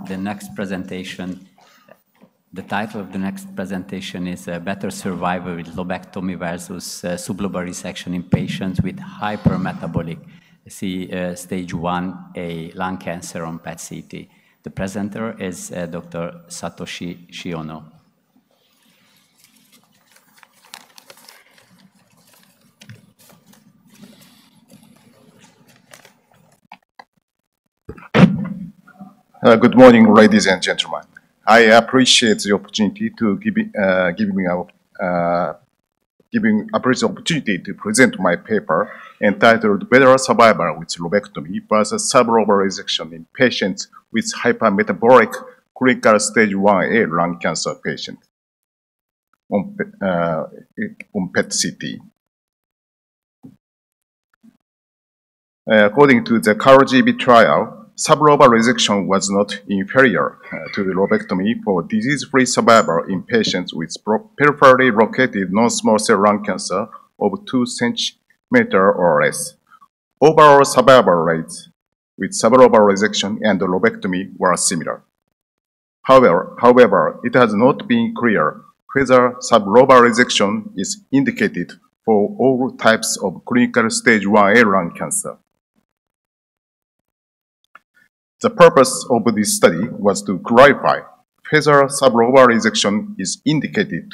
the next presentation. The title of the next presentation is Better Survival with Lobectomy versus Sublobar Resection in Patients with Hypermetabolic Stage 1A Lung Cancer on PET-CT. The presenter is Dr. Satoshi Shiono. Good morning, ladies and gentlemen. I appreciate the opportunity to giving opportunity to present my paper entitled "Better Survival with Lobectomy versus Sublobar Resection in Patients with Hypermetabolic Clinical Stage 1A Lung Cancer Patient" on PET-CT. According to the CARL-GB trial, sublobar resection was not inferior to the lobectomy for disease-free survival in patients with peripherally located non-small cell lung cancer of 2 cm or less. Overall survival rates with sublobar resection and lobectomy were similar. However, it has not been clear whether sublobar resection is indicated for all types of clinical stage 1A lung cancer. The purpose of this study was to clarify whether sublobar resection is indicated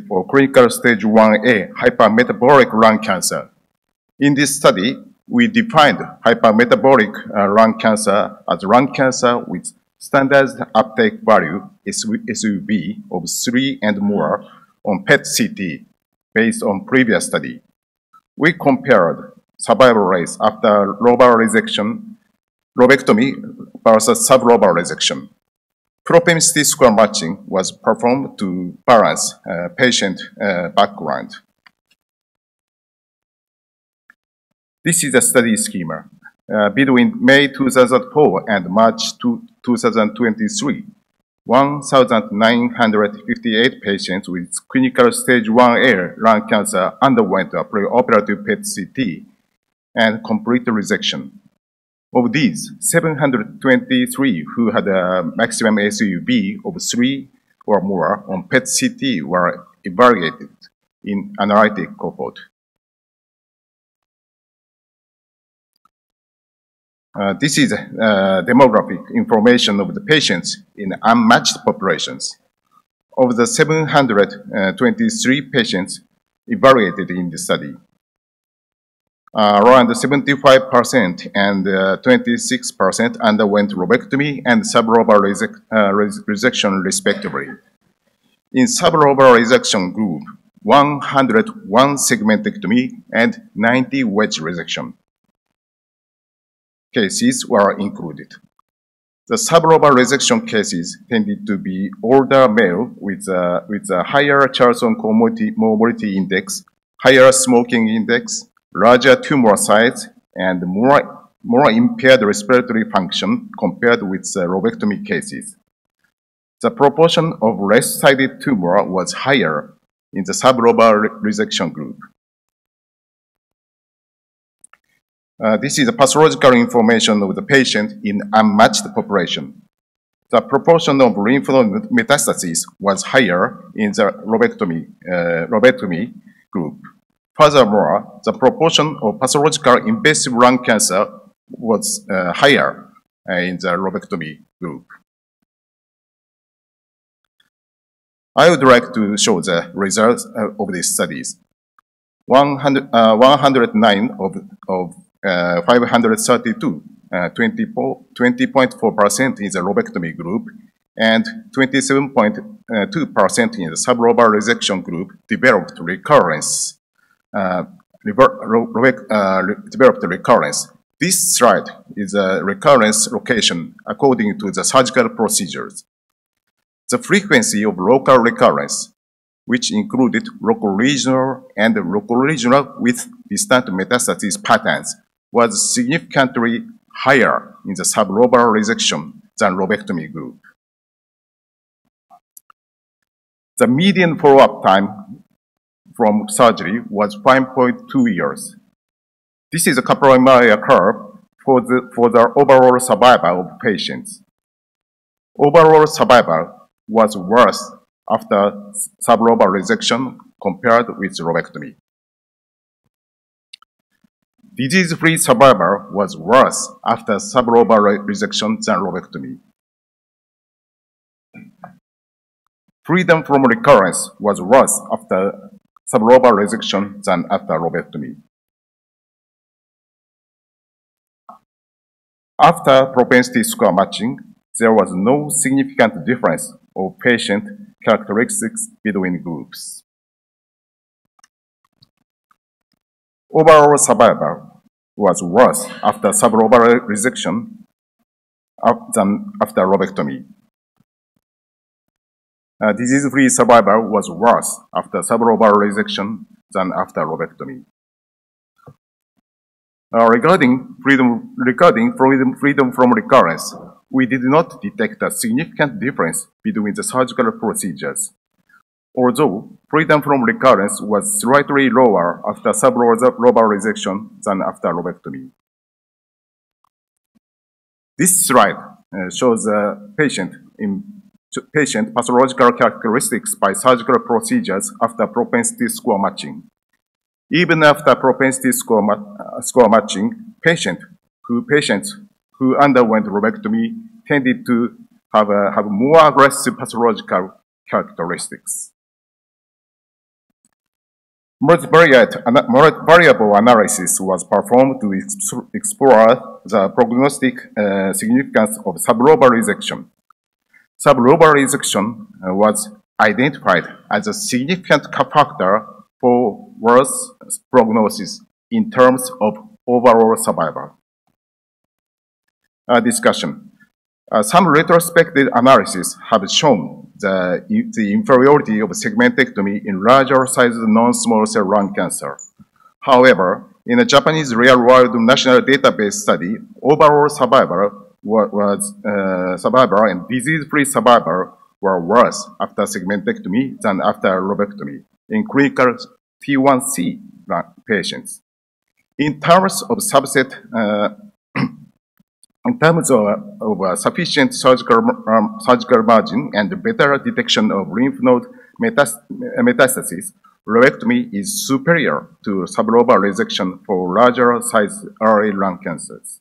for clinical stage 1A hypermetabolic lung cancer. In this study, we defined hypermetabolic lung cancer as lung cancer with standard uptake value SUV of 3 and more on PET-CT based on previous study. We compared survival rates after lobectomy versus sublobar resection. Propensity score matching was performed to balance patient background. This is a study schema. Between May 2004 and March 2023, 1,958 patients with clinical stage 1A lung cancer underwent a preoperative PET-CT and complete resection. Of these, 723 who had a maximum SUV of 3 or more on PET-CT were evaluated in analytic cohort. This is demographic information of the patients in unmatched populations. Of the 723 patients evaluated in the study, around 75% and 26% underwent lobectomy and sublobar resection respectively. In sublobar resection group, 101 segmentectomy and 90 wedge resection cases were included. The sublobar resection cases tended to be older male with a higher Charlson comorbidity index, higher smoking index, larger tumor size, and more impaired respiratory function compared with lobectomy cases. The proportion of left-sided tumor was higher in the sublobar resection group. This is the pathological information of the patient in unmatched population. The proportion of lymph node metastases was higher in the lobectomy group. Furthermore, the proportion of pathological invasive lung cancer was higher in the lobectomy group. I would like to show the results of these studies. 109 of 532, 20.4% in the lobectomy group, and 27.2% in the sublobar resection group developed recurrence. This slide is a recurrence location according to the surgical procedures. The frequency of local recurrence, which included local regional and local regional with distant metastasis patterns, was significantly higher in the sublobar resection than lobectomy group. The median follow-up time from surgery was 5.2 years. This is a Kaplan-Meier curve for the overall survival of patients. Overall survival was worse after sublobar resection compared with lobectomy. Disease-free survival was worse after sublobar resection than lobectomy. Freedom from recurrence was worse after sublobar resection than after lobectomy. After propensity score matching, there was no significant difference of patient characteristics between groups. Overall survival was worse after sublobar resection than after lobectomy. Disease-free survival was worse after sublobar resection than after lobectomy. Regarding freedom from recurrence, we did not detect a significant difference between the surgical procedures. Although freedom from recurrence was slightly lower after sublobar resection than after lobectomy. This slide shows patient pathological characteristics by surgical procedures after propensity score matching. Even after propensity score matching, patients who underwent lobectomy tended to have more aggressive pathological characteristics. Multivariable analysis was performed to explore the prognostic significance of sublobar resection. Sublobar resection was identified as a significant factor for worse prognosis in terms of overall survival. Discussion. Some retrospective analyses have shown the inferiority of segmentectomy in larger-sized non-small cell lung cancer. However, in a Japanese real-world national database study, overall survival and disease-free survival were worse after segmentectomy than after lobectomy in clinical T1C patients. In terms of subset, in terms of sufficient surgical margin and better detection of lymph node metastasis, lobectomy is superior to sublobar resection for larger-sized early lung cancers.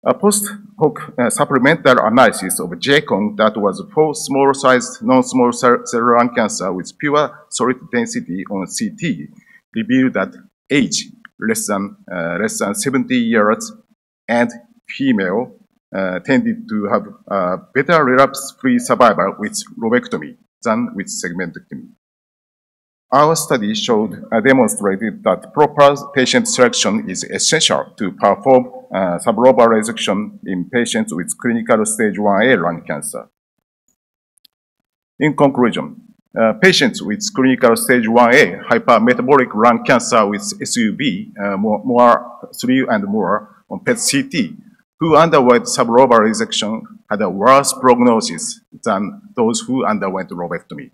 A post-hoc supplemental analysis of JCON that was for small-sized non-small cell lung cancer with pure solid density on CT revealed that age less than 70 years and female tended to have better relapse-free survival with lobectomy than with segmentectomy. Our study demonstrated that proper patient selection is essential to perform sublobar resection in patients with clinical stage 1A lung cancer. In conclusion, patients with clinical stage 1A hypermetabolic lung cancer with SUV, 3 and more on PET-CT, who underwent sublobar resection had a worse prognosis than those who underwent lobectomy.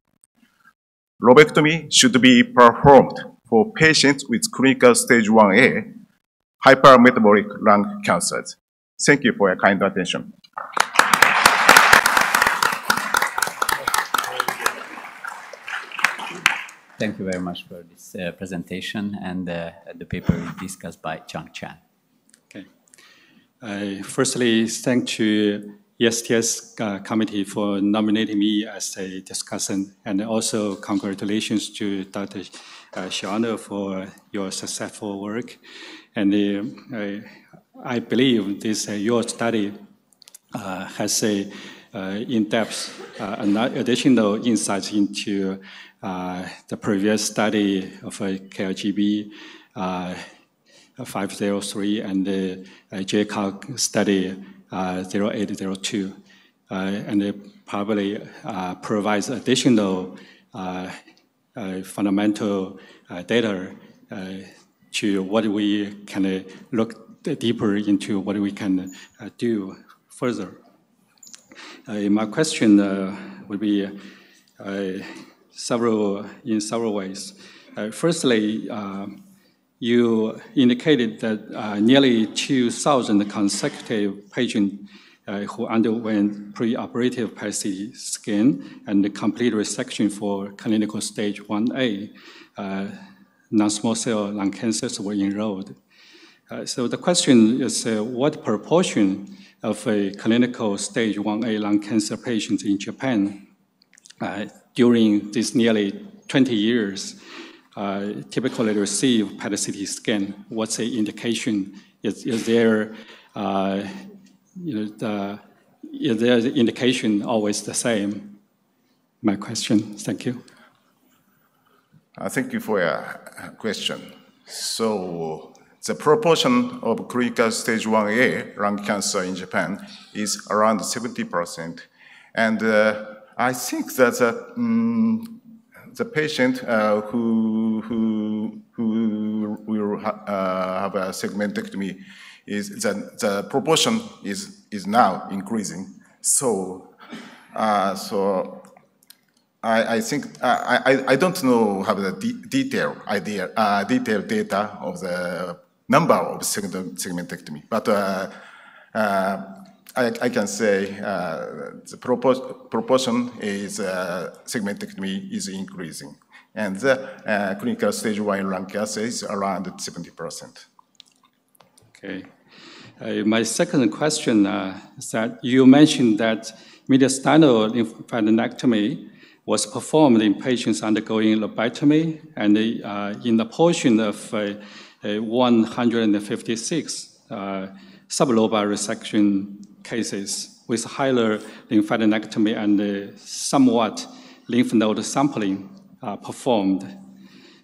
Lobectomy should be performed for patients with clinical stage 1A hypermetabolic lung cancers. Thank you for your kind attention. Thank you very much for this presentation and the paper discussed by Chang Chan. Okay. Firstly, thank to ESTS committee for nominating me as a discussant, and also congratulations to Dr. Shawano for your successful work. And I believe this your study has a in-depth additional insights into the previous study of a KLGB 503 and the JCOG study 0802, and it probably provides additional fundamental data to what we can look deeper into what we can do further. My question would be in several ways. Firstly, you indicated that nearly 2,000 consecutive patients who underwent preoperative PET-CT scan and complete resection for clinical stage 1A non-small cell lung cancers were enrolled. So the question is, what proportion of a clinical stage 1A lung cancer patients in Japan during these nearly 20 years typically receive PET-CT scan? What's the indication? Is there is the indication always the same? My question. Thank you. Thank you for your question. So the proportion of clinical stage 1A lung cancer in Japan is around 70%. And I think that the patient who will have a segmentectomy is that the proportion is now increasing. So I think I don't know have the detailed data of the number of segmentectomy, but I can say the proportion is segmentectomy is increasing, and the clinical stage 1 lung cancer is around 70%. Okay. My second question is that you mentioned that mediastinal lymphadenectomy was performed in patients undergoing lobotomy, and in the portion of 156 sublobar resection cases with higher lymphadenectomy and somewhat lymph node sampling performed.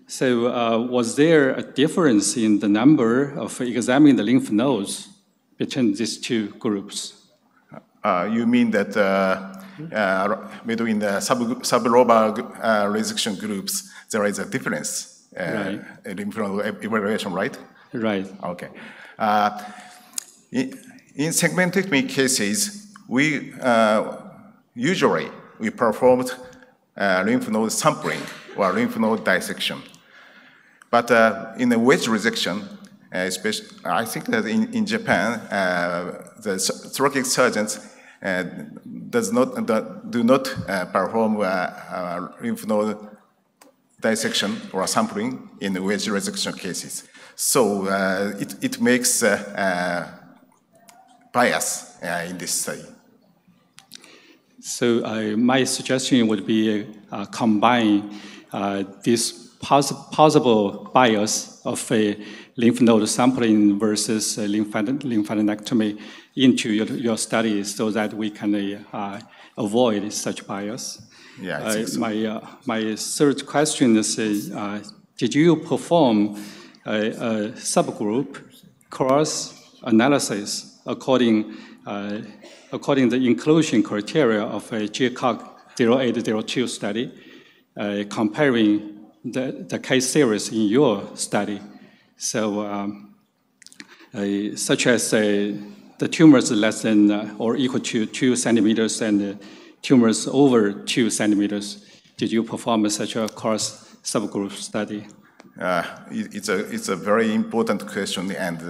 So was there a difference in the number of examining the lymph nodes between these two groups? You mean that between the sublobar resection groups, there is a difference in lymph node evaluation, right? Right. Okay. In segmentectomy cases, we usually performed lymph node sampling or lymph node dissection. But in the wedge resection, especially, I think that in Japan, the thoracic surgeons do not perform lymph node dissection or sampling in the wedge resection cases. So it makes bias in this study. So my suggestion would be combine this possible bias of a lymph node sampling versus lymphadenectomy into your study so that we can avoid such bias. Yeah, I think so. My third question is, did you perform a subgroup cross-analysis according the inclusion criteria of a GCOG 0802 study, comparing the case series in your study? So, such as the tumors less than or equal to 2 centimeters and tumors over 2 centimeters. Did you perform such a cross subgroup study? It's a very important question, and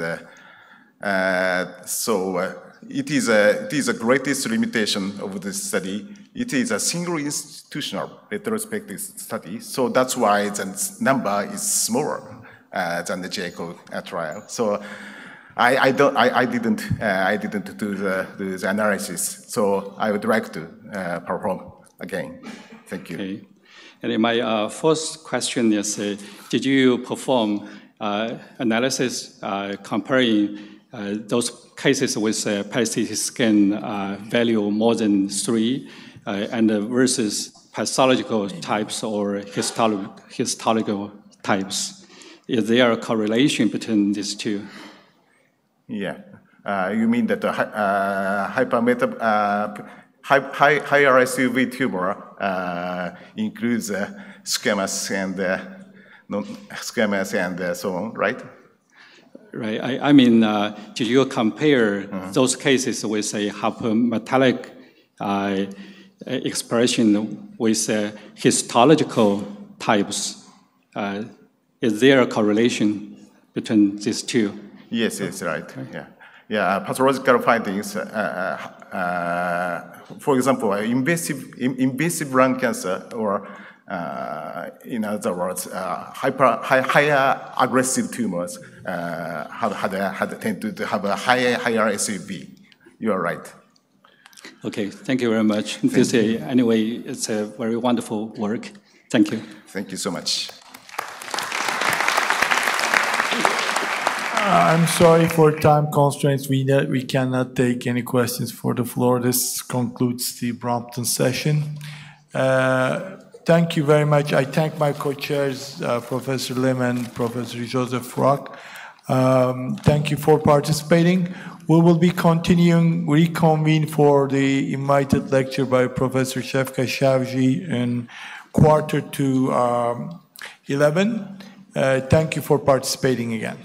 it is the greatest limitation of this study. It is a single institutional retrospective study, so that's why the number is smaller than the JCOG trial. So I didn't do the analysis. So I would like to perform again. Thank you. Okay. And my first question is, did you perform analysis comparing those cases with PET-CT scan value more than 3 and versus pathological types or histological types? Is there a correlation between these two? Yeah. You mean that the higher SUV tumor includes squamous and non-squamous and so on, right? Right. I mean, did you compare those cases with a hypometallic expression with histological types? Is there a correlation between these two. Yes, yes, right. Yeah, yeah. Pathological findings. For example, invasive lung cancer, or in other words, higher aggressive tumors tend to have a higher SUV. You are right. Okay, thank you very much. Anyway, it's a very wonderful work. Thank you. Thank you so much. I'm sorry for time constraints. We cannot take any questions for the floor. This concludes the Brompton session. Thank you very much. I thank my co-chairs, Professor Lim and Professor Joseph Rock. Thank you for participating. We will be reconvene for the invited lecture by Professor Shefka Shavji in 11:15. Thank you for participating again.